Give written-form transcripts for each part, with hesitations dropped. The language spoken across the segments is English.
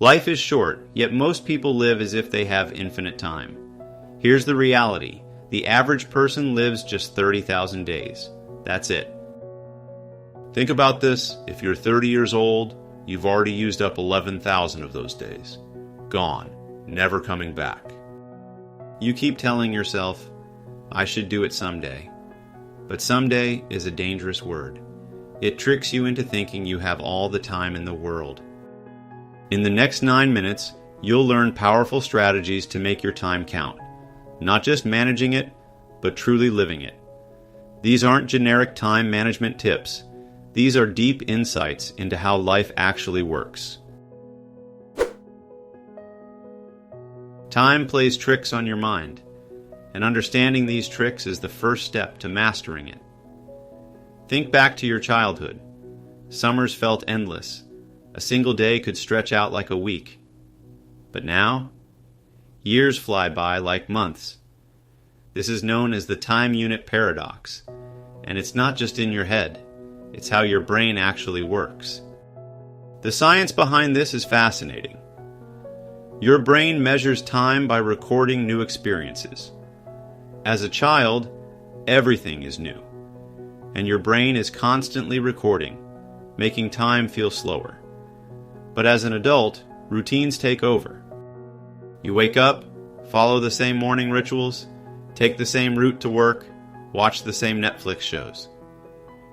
Life is short, yet most people live as if they have infinite time. Here's the reality. The average person lives just 30,000 days. That's it. Think about this. If you're 30 years old, you've already used up 11,000 of those days. Gone. Never coming back. You keep telling yourself, I should do it someday. But someday is a dangerous word. It tricks you into thinking you have all the time in the world. In the next 9 minutes, you'll learn powerful strategies to make your time count. Not just managing it, but truly living it. These aren't generic time management tips. These are deep insights into how life actually works. Time plays tricks on your mind, and understanding these tricks is the first step to mastering it. Think back to your childhood. Summers felt endless. A single day could stretch out like a week. But now, years fly by like months. This is known as the time unit paradox, and it's not just in your head, it's how your brain actually works. The science behind this is fascinating. Your brain measures time by recording new experiences. As a child, everything is new, and your brain is constantly recording, making time feel slower. But as an adult, routines take over. You wake up, follow the same morning rituals, take the same route to work, watch the same Netflix shows.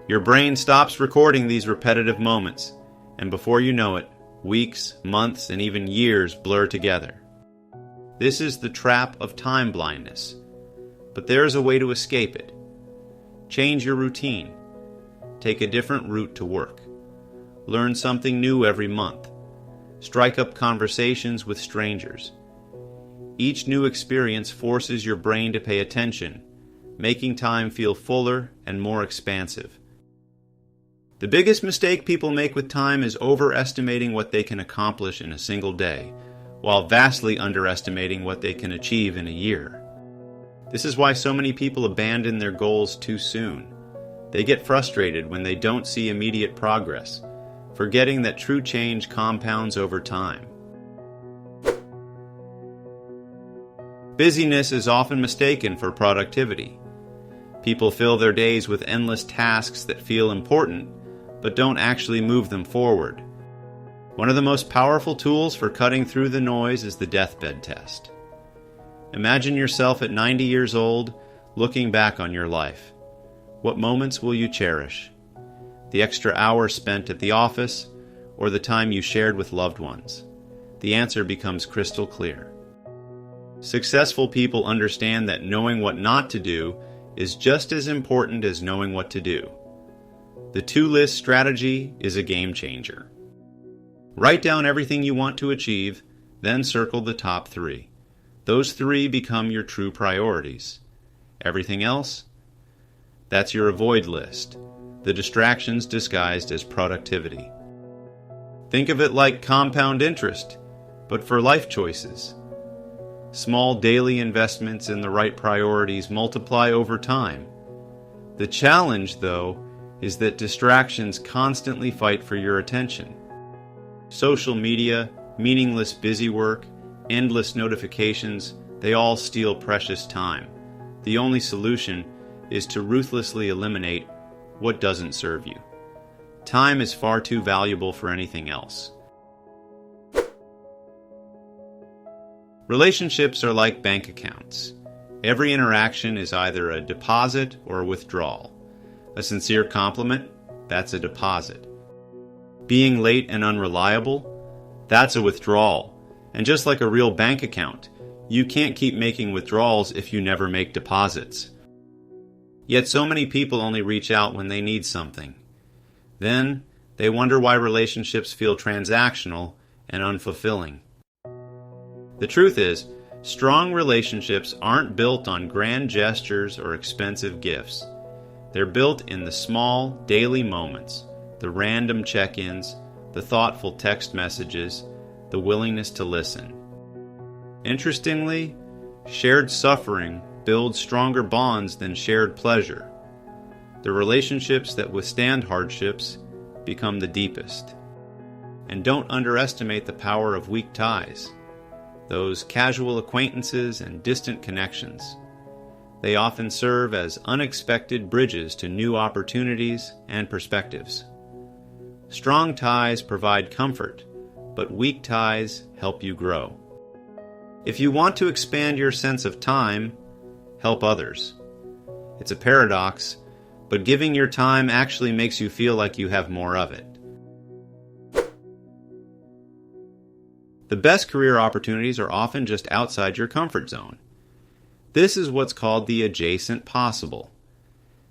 Your brain stops recording these repetitive moments, and before you know it, weeks, months, and even years blur together. This is the trap of time blindness. But there is a way to escape it. Change your routine. Take a different route to work. Learn something new every month. Strike up conversations with strangers. Each new experience forces your brain to pay attention, making time feel fuller and more expansive. The biggest mistake people make with time is overestimating what they can accomplish in a single day, while vastly underestimating what they can achieve in a year. This is why so many people abandon their goals too soon. They get frustrated when they don't see immediate progress, forgetting that true change compounds over time. Busyness is often mistaken for productivity. People fill their days with endless tasks that feel important, but don't actually move them forward. One of the most powerful tools for cutting through the noise is the deathbed test. Imagine yourself at 90 years old, looking back on your life. What moments will you cherish? The extra hour spent at the office, or the time you shared with loved ones? The answer becomes crystal clear. Successful people understand that knowing what not to do is just as important as knowing what to do. The two-list strategy is a game changer. Write down everything you want to achieve, then circle the top 3. Those 3 become your true priorities. Everything else? That's your avoid list, the distractions disguised as productivity. Think of it like compound interest, but for life choices. Small daily investments in the right priorities multiply over time. The challenge, though, is that distractions constantly fight for your attention. Social media, meaningless busy work, endless notifications, they all steal precious time. The only solution is to ruthlessly eliminate what doesn't serve you. Time is far too valuable for anything else. Relationships are like bank accounts. Every interaction is either a deposit or a withdrawal. A sincere compliment, that's a deposit. Being late and unreliable, that's a withdrawal. And just like a real bank account, you can't keep making withdrawals if you never make deposits. Yet so many people only reach out when they need something. Then, they wonder why relationships feel transactional and unfulfilling. The truth is, strong relationships aren't built on grand gestures or expensive gifts. They're built in the small, daily moments, the random check-ins, the thoughtful text messages, the willingness to listen. Interestingly, shared suffering builds stronger bonds than shared pleasure. The relationships that withstand hardships become the deepest. And don't underestimate the power of weak ties, those casual acquaintances and distant connections. They often serve as unexpected bridges to new opportunities and perspectives. Strong ties provide comfort, but weak ties help you grow. If you want to expand your sense of time, help others. It's a paradox, but giving your time actually makes you feel like you have more of it. The best career opportunities are often just outside your comfort zone. This is what's called the adjacent possible.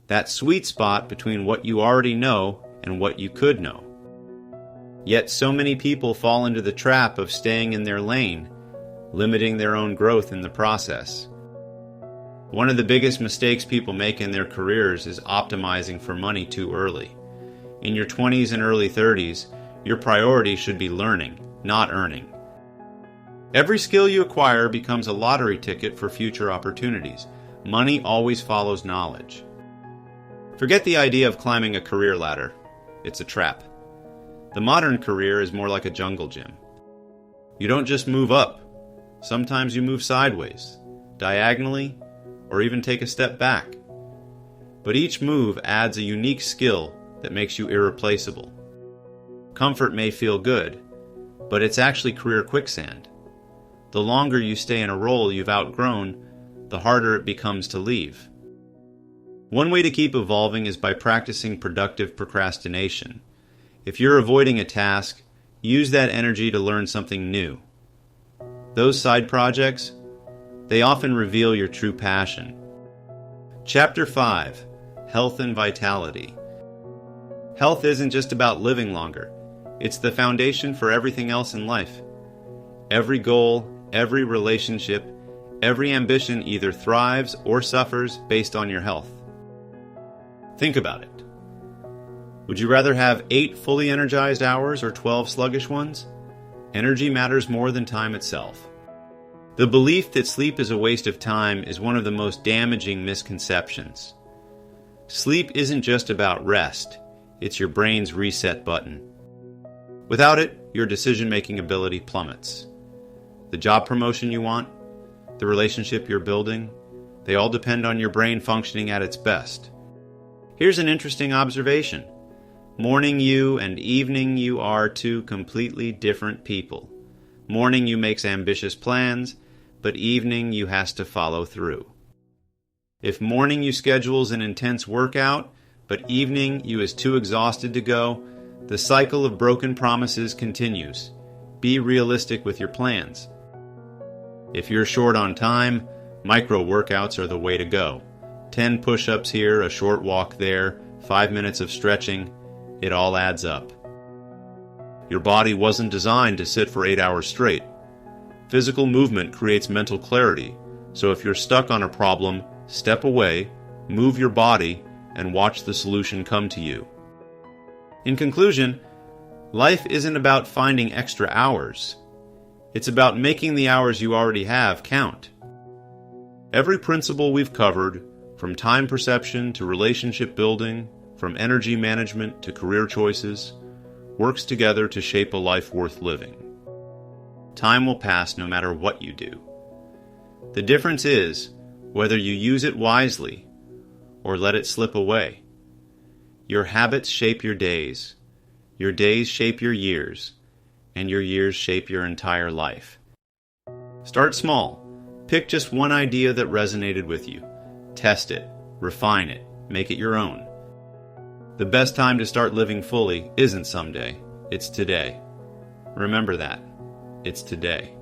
That sweet spot between what you already know and what you could know. Yet so many people fall into the trap of staying in their lane, limiting their own growth in the process. One of the biggest mistakes people make in their careers is optimizing for money too early. In your 20s and early 30s, your priority should be learning, not earning. Every skill you acquire becomes a lottery ticket for future opportunities. Money always follows knowledge. Forget the idea of climbing a career ladder. It's a trap. The modern career is more like a jungle gym. You don't just move up. Sometimes you move sideways, diagonally, or even take a step back. But each move adds a unique skill that makes you irreplaceable. Comfort may feel good, but it's actually career quicksand. The longer you stay in a role you've outgrown, the harder it becomes to leave. One way to keep evolving is by practicing productive procrastination. If you're avoiding a task, use that energy to learn something new. Those side projects, they often reveal your true passion. Chapter 5: Health and Vitality. Health isn't just about living longer. It's the foundation for everything else in life. Every goal, every relationship, every ambition either thrives or suffers based on your health. Think about it. Would you rather have 8 fully energized hours or 12 sluggish ones? Energy matters more than time itself. The belief that sleep is a waste of time is one of the most damaging misconceptions. Sleep isn't just about rest, it's your brain's reset button. Without it, your decision-making ability plummets. The job promotion you want, the relationship you're building, they all depend on your brain functioning at its best. Here's an interesting observation. Morning you and evening you are two completely different people. Morning you makes ambitious plans, but evening you has to follow through. If morning you schedules an intense workout, but evening you is too exhausted to go, the cycle of broken promises continues. Be realistic with your plans. If you're short on time, micro workouts are the way to go. 10 push-ups here, a short walk there, 5 minutes of stretching, it all adds up. Your body wasn't designed to sit for 8 hours straight. Physical movement creates mental clarity, so if you're stuck on a problem, step away, move your body, and watch the solution come to you. In conclusion, life isn't about finding extra hours. It's about making the hours you already have count. Every principle we've covered, from time perception to relationship building, from energy management to career choices, works together to shape a life worth living. Time will pass no matter what you do. The difference is whether you use it wisely or let it slip away. Your habits shape your days shape your years, and your years shape your entire life. Start small. Pick just one idea that resonated with you. Test it, refine it, make it your own. The best time to start living fully isn't someday, it's today. Remember that. It's today.